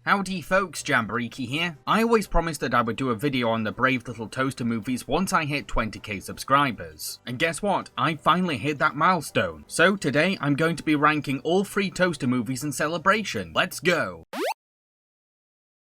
Howdy folks, Jambareeqi here. I always promised that I would do a video on the Brave Little Toaster movies once I hit 20k subscribers. And guess what? I finally hit that milestone. So today I'm going to be ranking all 3 Toaster movies in celebration. Let's go!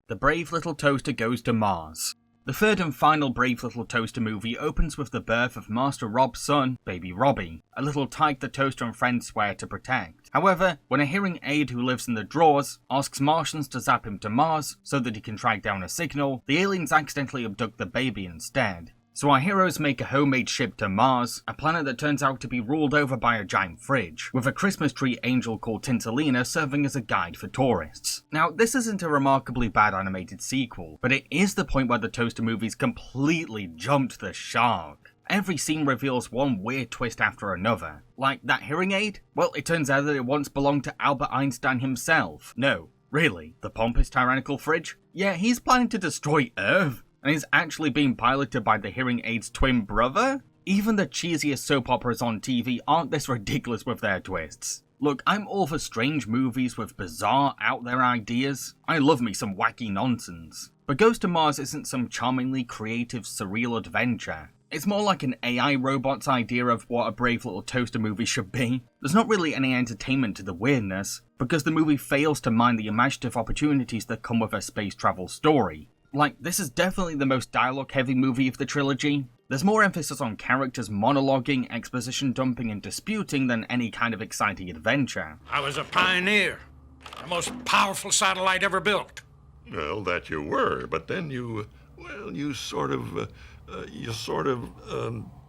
The Brave Little Toaster Goes to Mars. The third and final Brave Little Toaster movie opens with the birth of Master Rob's son, Baby Robbie, a little tyke the Toaster and friends swear to protect. However, when a hearing aid who lives in the drawers asks Martians to zap him to Mars so that he can track down a signal, the aliens accidentally abduct the baby instead. So our heroes make a homemade ship to Mars, a planet that turns out to be ruled over by a giant fridge, with a Christmas tree angel called Tintalina serving as a guide for tourists. Now, this isn't a remarkably bad animated sequel, but it is the point where the Toaster movies completely jumped the shark. Every scene reveals one weird twist after another. Like that hearing aid? Well, it turns out that it once belonged to Albert Einstein himself. No, really, the pompous tyrannical fridge? Yeah, he's planning to destroy Earth, and is actually being piloted by the hearing aid's twin brother? Even the cheesiest soap operas on TV aren't this ridiculous with their twists. Look, I'm all for strange movies with bizarre, out there ideas. I love me some wacky nonsense. But Goes to Mars isn't some charmingly creative, surreal adventure. It's more like an AI robot's idea of what a Brave Little Toaster movie should be. There's not really any entertainment to the weirdness, because the movie fails to mind the imaginative opportunities that come with a space travel story. Like, this is definitely the most dialogue-heavy movie of the trilogy. There's more emphasis on characters monologuing, exposition dumping, and disputing than any kind of exciting adventure. I was a pioneer. The most powerful satellite ever built. Well, that you were, but then you sort of...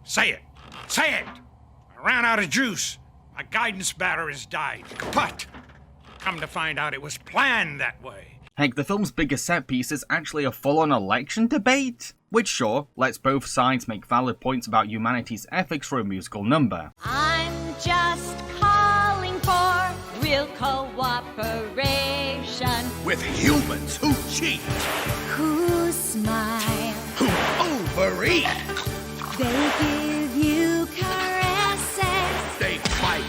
Say it! Say it! I ran out of juice. My guidance batteries died. Kaput! Come to find out it was planned that way. Heck, the film's biggest set piece is actually a full-on election debate, which sure, lets both sides make valid points about humanity's ethics for a musical number. I'm just calling for real cooperation. With humans who cheat, Who smile, who overeat, they give you caresses. they fight.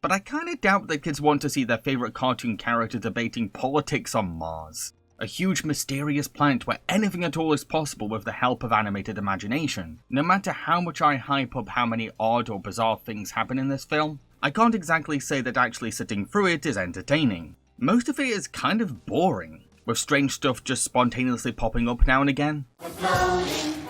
But I kinda doubt that kids want to see their favourite cartoon character debating politics on Mars. A huge mysterious planet where anything at all is possible with the help of animated imagination. No matter how much I hype up how many odd or bizarre things happen in this film, I can't exactly say that actually sitting through it is entertaining. Most of it is kind of boring, with strange stuff just spontaneously popping up now and again. We're floating,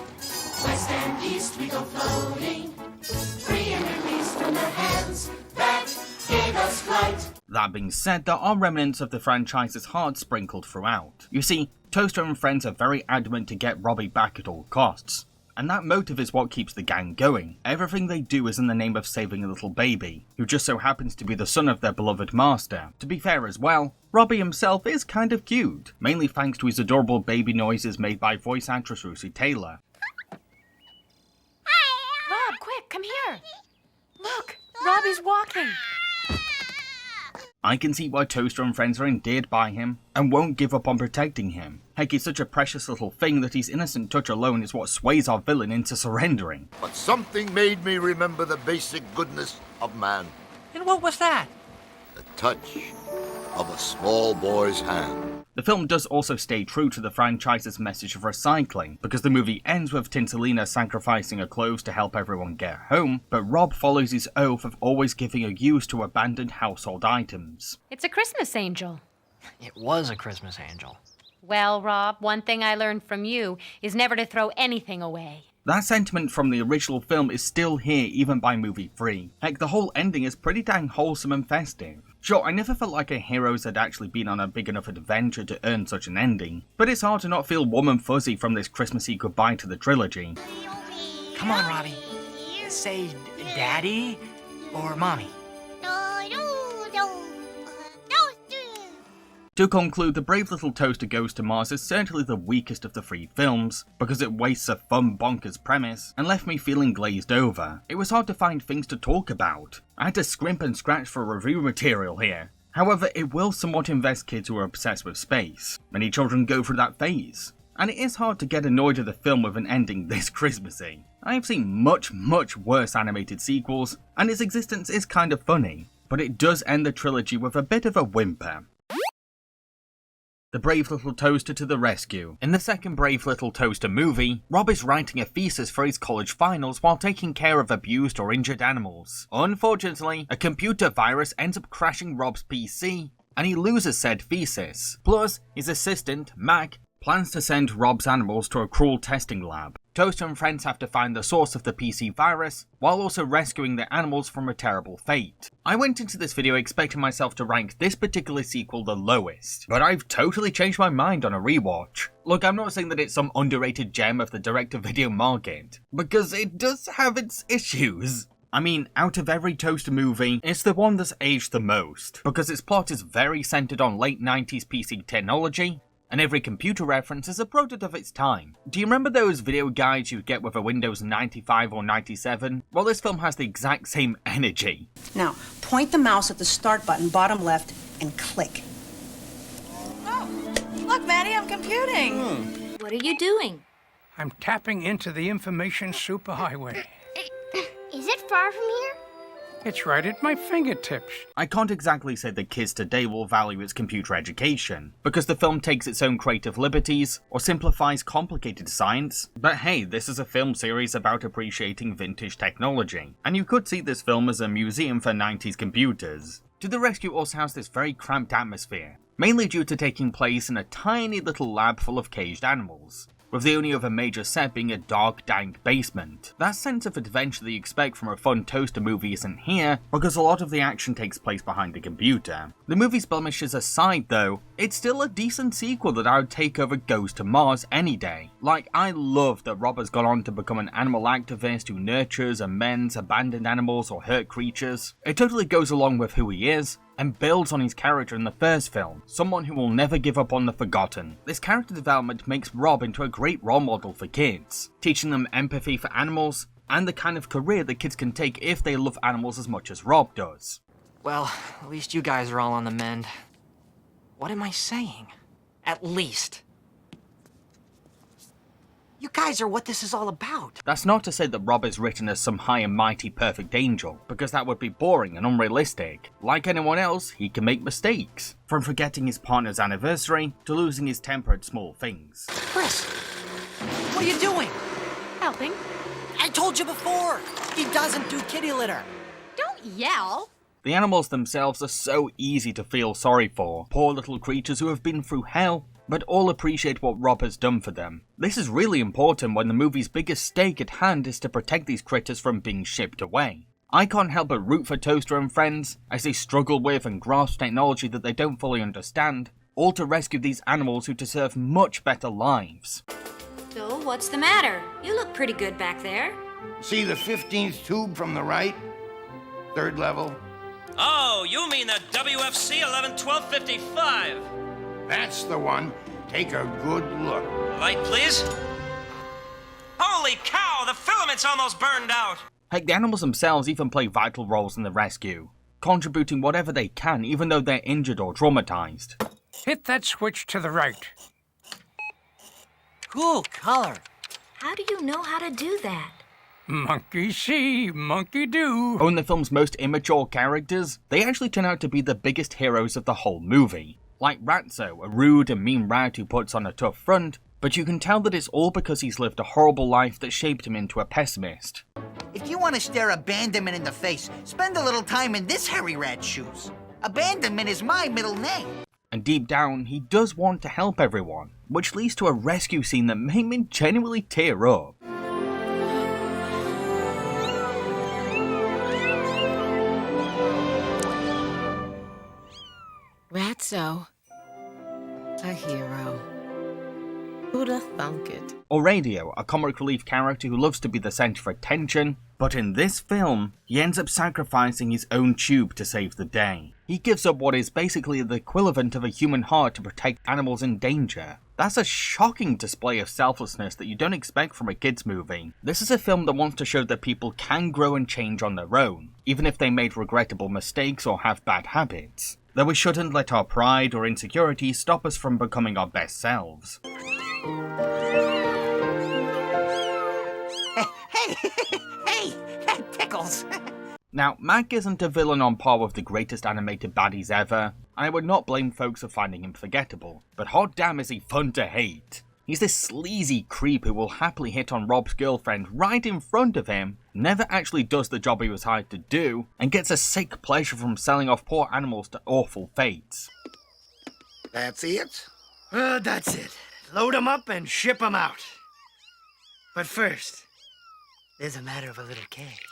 west and east we go floating, free and released from the hands that gave us flight. That being said, there are remnants of the franchise's heart sprinkled throughout. You see, Toaster and friends are very adamant to get Robbie back at all costs, and that motive is what keeps the gang going. Everything they do is in the name of saving a little baby, who just so happens to be the son of their beloved master. To be fair as well, Robbie himself is kind of cute, mainly thanks to his adorable baby noises made by voice actress Lucy Taylor. Rob, quick, come here. Look, Robbie's walking. I can see why Toaster and friends are endeared by him, and won't give up on protecting him. Heck, he's such a precious little thing that his innocent touch alone is what sways our villain into surrendering. But something made me remember the basic goodness of man. And what was that? The touch of a small boy's hand. The film does also stay true to the franchise's message of recycling, because the movie ends with Tintalina sacrificing her clothes to help everyone get home, but Rob follows his oath of always giving a use to abandoned household items. It's a Christmas angel. It was a Christmas angel. Well, Rob, one thing I learned from you is never to throw anything away. That sentiment from the original film is still here even by movie 3. Heck, the whole ending is pretty dang wholesome and festive. Sure, I never felt like our heroes had actually been on a big enough adventure to earn such an ending, but it's hard to not feel warm and fuzzy from this Christmassy goodbye to the trilogy. Come on, Robbie. Say Daddy or Mommy. To conclude, The Brave Little Toaster Goes to Mars is certainly the weakest of the 3 films, because it wastes a fun bonkers premise, and left me feeling glazed over. It was hard to find things to talk about. I had to scrimp and scratch for review material here. However, it will somewhat invest kids who are obsessed with space. Many children go through that phase, and it is hard to get annoyed at the film with an ending this Christmassy. I have seen much worse animated sequels, and its existence is kind of funny, but it does end the trilogy with a bit of a whimper. The brave little toaster to the rescue. In the second Brave Little Toaster movie, Rob is writing a thesis for his college finals while taking care of abused or injured animals. Unfortunately, a computer virus ends up crashing Rob's PC, and he loses said thesis. Plus, his assistant, Mac, plans to send Rob's animals to a cruel testing lab. Toaster and friends have to find the source of the PC virus, while also rescuing their animals from a terrible fate. I went into this video expecting myself to rank this particular sequel the lowest, but I've totally changed my mind on a rewatch. Look, I'm not saying that it's some underrated gem of the direct-to-video market, because it does have its issues. I mean, out of every Toaster movie, it's the one that's aged the most, because its plot is very centered on late 90s PC technology, and every computer reference is a product of its time. Do you remember those video guides you get with a Windows 95 or 97? Well, this film has the exact same energy. Now, point the mouse at the start button, bottom left, and click. Oh, look, Maddie, I'm computing. What are you doing? I'm tapping into the information superhighway. Is it far from here? It's right at my fingertips. I can't exactly say that kids today will value its computer education, because the film takes its own creative liberties, or simplifies complicated science, but hey, this is a film series about appreciating vintage technology, and you could see this film as a museum for 90s computers. To the Rescue also has this very cramped atmosphere, mainly due to taking place in a tiny little lab full of caged animals, with the only other major set being a dark, dank basement. That sense of adventure that you expect from a fun Toaster movie isn't here, because a lot of the action takes place behind the computer. The movie's blemishes aside though, it's still a decent sequel that I would take over Goes to Mars any day. Like, I love that Rob has gone on to become an animal activist who nurtures and mends abandoned animals or hurt creatures. It totally goes along with who he is, and builds on his character in the first film, someone who will never give up on the forgotten. This character development makes Rob into a great role model for kids, teaching them empathy for animals, and the kind of career that kids can take if they love animals as much as Rob does. Well, at least you guys are all on the mend. What am I saying? At least. You guys are what this is all about. That's not to say that Rob is written as some high and mighty perfect angel, because that would be boring and unrealistic. Like anyone else, he can make mistakes, from forgetting his partner's anniversary to losing his temper at small things. Chris, what are you doing? Helping. I told you before, he doesn't do kitty litter. Don't yell. The animals themselves are so easy to feel sorry for, poor little creatures who have been through hell, but all appreciate what Rob has done for them. This is really important when the movie's biggest stake at hand is to protect these critters from being shipped away. I can't help but root for Toaster and friends as they struggle with and grasp technology that they don't fully understand, all to rescue these animals who deserve much better lives. So, what's the matter? You look pretty good back there. See the 15th tube from the right? Third level? Oh, you mean the WFC 111255. That's the one. Take a good look. Light, please. Holy cow, the filament's almost burned out. Heck, the animals themselves even play vital roles in the rescue, contributing whatever they can even though they're injured or traumatized. Hit that switch to the right. Cool color. How do you know how to do that? Monkey see, monkey do. Oh, and the film's most immature characters, they actually turn out to be the biggest heroes of the whole movie. Like Ratso, a rude and mean rat who puts on a tough front, but you can tell that it's all because he's lived a horrible life that shaped him into a pessimist. If you want to stare abandonment in the face, spend a little time in this hairy rat's shoes. Abandonment is my middle name. And deep down, he does want to help everyone, which leads to a rescue scene that made me genuinely tear up. Ratso, a hero. Who'da thunk it? Or Radio, a comic relief character who loves to be the centre of attention, but in this film, he ends up sacrificing his own tube to save the day. He gives up what is basically the equivalent of a human heart to protect animals in danger. That's a shocking display of selflessness that you don't expect from a kids movie. This is a film that wants to show that people can grow and change on their own, even if they made regrettable mistakes or have bad habits. Though we shouldn't let our pride or insecurity stop us from becoming our best selves. Hey, that tickles. Now, Mac isn't a villain on par with the greatest animated baddies ever, and I would not blame folks for finding him forgettable, but hot damn is he fun to hate. He's this sleazy creep who will happily hit on Rob's girlfriend right in front of him, never actually does the job he was hired to do, and gets a sick pleasure from selling off poor animals to awful fates. That's it? That's it. Load 'em up and ship 'em out. But first, there's a matter of a little cash.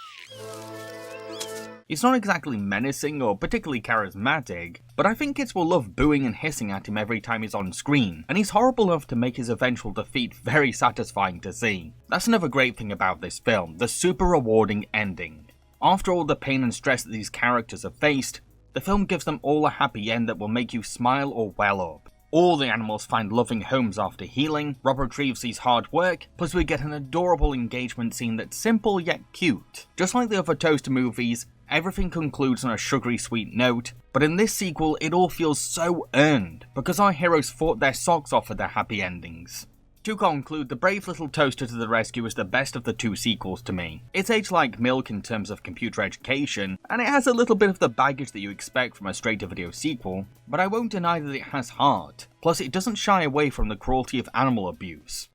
He's not exactly menacing or particularly charismatic, but I think kids will love booing and hissing at him every time he's on screen, and he's horrible enough to make his eventual defeat very satisfying to see. That's another great thing about this film, the super rewarding ending. After all the pain and stress that these characters have faced, the film gives them all a happy end that will make you smile or well up. All the animals find loving homes after healing, Rob retrieves his hard work, plus we get an adorable engagement scene that's simple yet cute. Just like the other Toaster movies, everything concludes on a sugary sweet note, but in this sequel it all feels so earned, because our heroes fought their socks off for their happy endings. To conclude, The Brave Little Toaster to the Rescue is the best of the two sequels to me. It's aged like milk in terms of computer education, and it has a little bit of the baggage that you expect from a straight-to-video sequel, but I won't deny that it has heart. Plus, it doesn't shy away from the cruelty of animal abuse.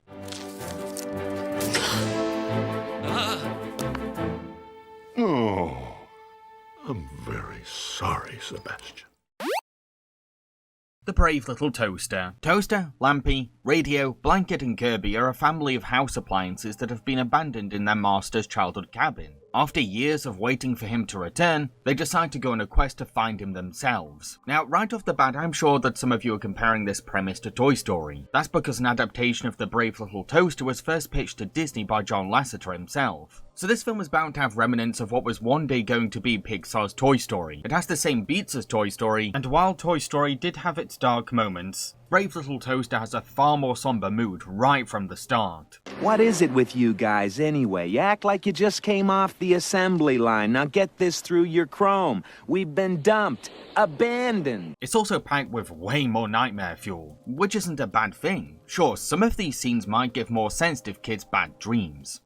Oh, I'm very sorry, Sebastian. The Brave Little Toaster. Toaster, Lampy, Radio, Blanket and Kirby are a family of house appliances that have been abandoned in their master's childhood cabin. After years of waiting for him to return, they decide to go on a quest to find him themselves. Now, right off the bat, I'm sure that some of you are comparing this premise to Toy Story. That's because an adaptation of The Brave Little Toaster was first pitched to Disney by John Lasseter himself. So this film is bound to have remnants of what was one day going to be Pixar's Toy Story. It has the same beats as Toy Story, and while Toy Story did have its dark moments, Brave Little Toaster has a far more somber mood right from the start. What is it with you guys anyway? You act like you just came off the assembly line. Now get this through your chrome. We've been dumped. Abandoned. It's also packed with way more nightmare fuel, which isn't a bad thing. Sure, some of these scenes might give more sensitive kids bad dreams.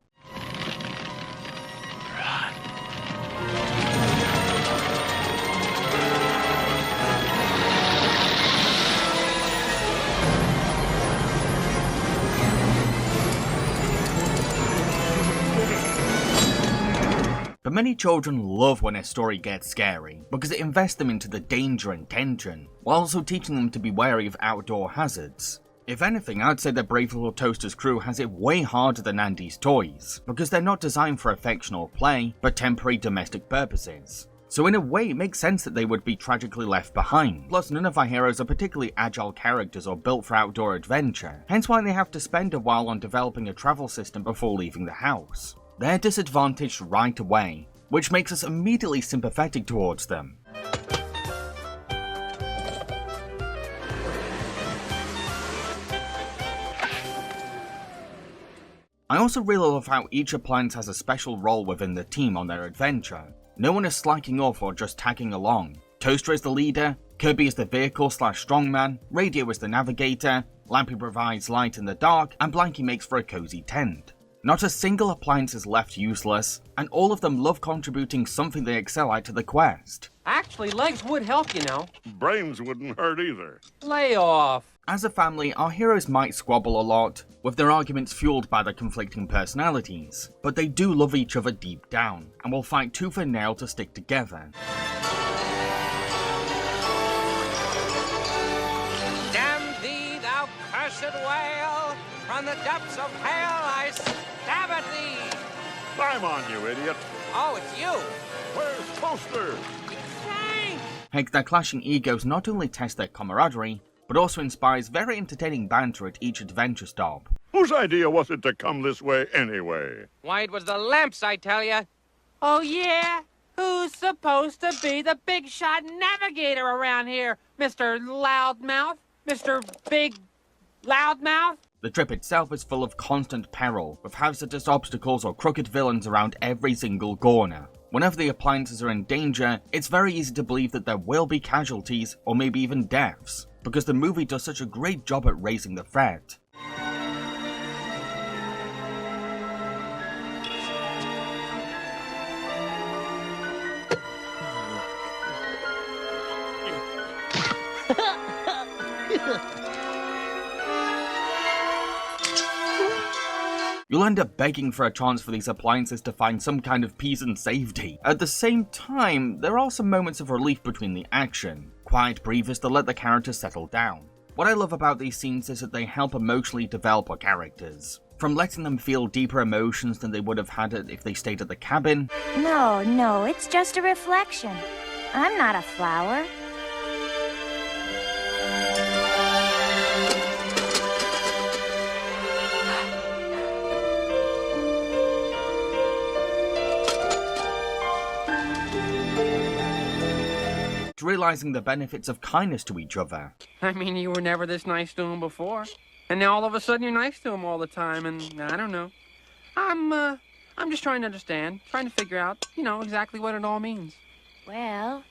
But many children love when a story gets scary, because it invests them into the danger and tension, while also teaching them to be wary of outdoor hazards. If anything, I'd say that Brave Little Toaster's crew has it way harder than Andy's toys, because they're not designed for affection or play, but temporary domestic purposes. So in a way, it makes sense that they would be tragically left behind. Plus, none of our heroes are particularly agile characters or built for outdoor adventure, hence why they have to spend a while on developing a travel system before leaving the house. They're disadvantaged right away, which makes us immediately sympathetic towards them. I also really love how each appliance has a special role within the team on their adventure. No one is slacking off or just tagging along. Toaster is the leader, Kirby is the vehicle/strongman, Radio is the navigator, Lampy provides light in the dark, and Blanky makes for a cozy tent. Not a single appliance is left useless, and all of them love contributing something they excel at to the quest. Actually, legs would help, you know. Brains wouldn't hurt either. Lay off. As a family, our heroes might squabble a lot, with their arguments fueled by their conflicting personalities, but they do love each other deep down, and will fight tooth and nail to stick together. Damn thee, thou cursed whale! From the depths of hell I stab at thee! I'm on you, idiot. Oh, it's you! Where's Toaster? Heck, their clashing egos not only test their camaraderie, but also inspires very entertaining banter at each adventure stop. Whose idea was it to come this way anyway? Why, it was the lamps, I tell ya! Oh, yeah? Who's supposed to be the big shot navigator around here, Mr. Loudmouth? Mr. Big Loudmouth? The trip itself is full of constant peril, with hazardous obstacles or crooked villains around every single corner. Whenever the appliances are in danger, it's very easy to believe that there will be casualties, or maybe even deaths, because the movie does such a great job at raising the threat. You'll end up begging for a chance for these appliances to find some kind of peace and safety. At the same time, there are some moments of relief between the action. Quiet breathers to let the characters settle down. What I love about these scenes is that they help emotionally develop our characters. From letting them feel deeper emotions than they would have had if they stayed at the cabin. No, it's just a reflection. I'm not a flower. Realizing the benefits of kindness to each other. I mean, you were never this nice to him before. And now all of a sudden you're nice to him all the time, and I don't know. I'm just trying to understand, trying to figure out, exactly what it all means. Well,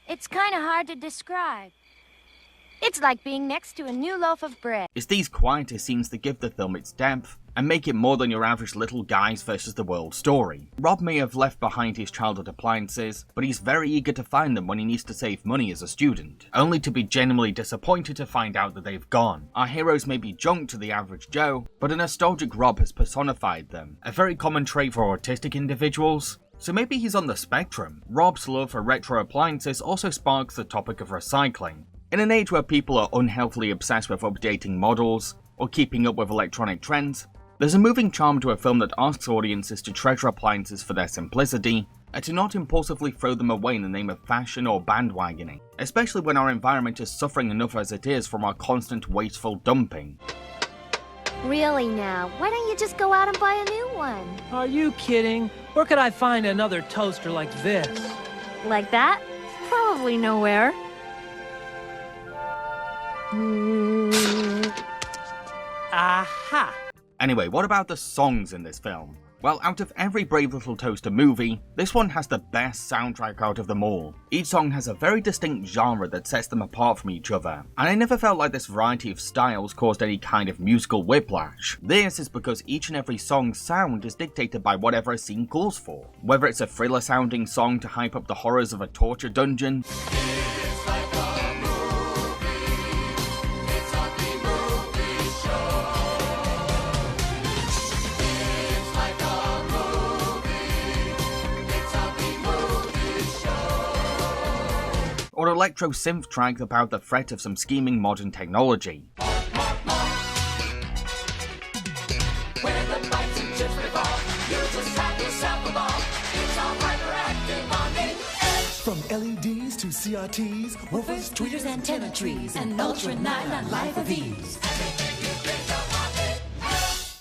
it's kind of hard to describe. It's like being next to a new loaf of bread. It's these quieter scenes that give the film its depth, and make it more than your average little guys versus the world story. Rob may have left behind his childhood appliances, but he's very eager to find them when he needs to save money as a student, only to be genuinely disappointed to find out that they've gone. Our heroes may be junk to the average Joe, but a nostalgic Rob has personified them, a very common trait for autistic individuals. So maybe he's on the spectrum. Rob's love for retro appliances also sparks the topic of recycling. In an age where people are unhealthily obsessed with updating models, or keeping up with electronic trends, there's a moving charm to a film that asks audiences to treasure appliances for their simplicity, and to not impulsively throw them away in the name of fashion or bandwagoning, especially when our environment is suffering enough as it is from our constant wasteful dumping. Really now, why don't you just go out and buy a new one? Are you kidding? Where could I find another toaster like this? Like that? Probably nowhere. Aha! Anyway, what about the songs in this film? Well, out of every Brave Little Toaster movie, this one has the best soundtrack out of them all. Each song has a very distinct genre that sets them apart from each other, and I never felt like this variety of styles caused any kind of musical whiplash. This is because each and every song's sound is dictated by whatever a scene calls for. Whether it's a thriller-sounding song to hype up the horrors of a torture dungeon, or electro synth track about the threat of some scheming modern technology. From LEDs to CRTs, woofers, tweeters, antenna trees, and Ultra 9 on life of ease.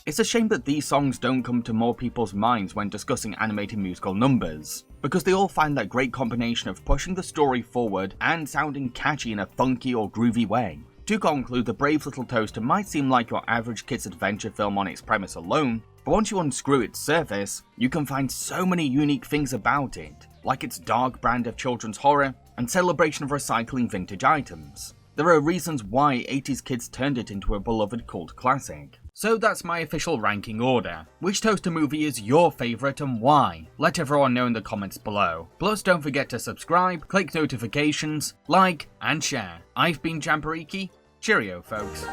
It's a shame that these songs don't come to more people's minds when discussing animated musical numbers, because they all find that great combination of pushing the story forward and sounding catchy in a funky or groovy way. To conclude, The Brave Little Toaster might seem like your average kid's adventure film on its premise alone, but once you unscrew its surface, you can find so many unique things about it, like its dark brand of children's horror and celebration of recycling vintage items. There are reasons why 80s kids turned it into a beloved cult classic. So that's my official ranking order. Which Toaster movie is your favourite and why? Let everyone know in the comments below. Plus don't forget to subscribe, click notifications, like and share. I've been Jambareeqi. Cheerio folks.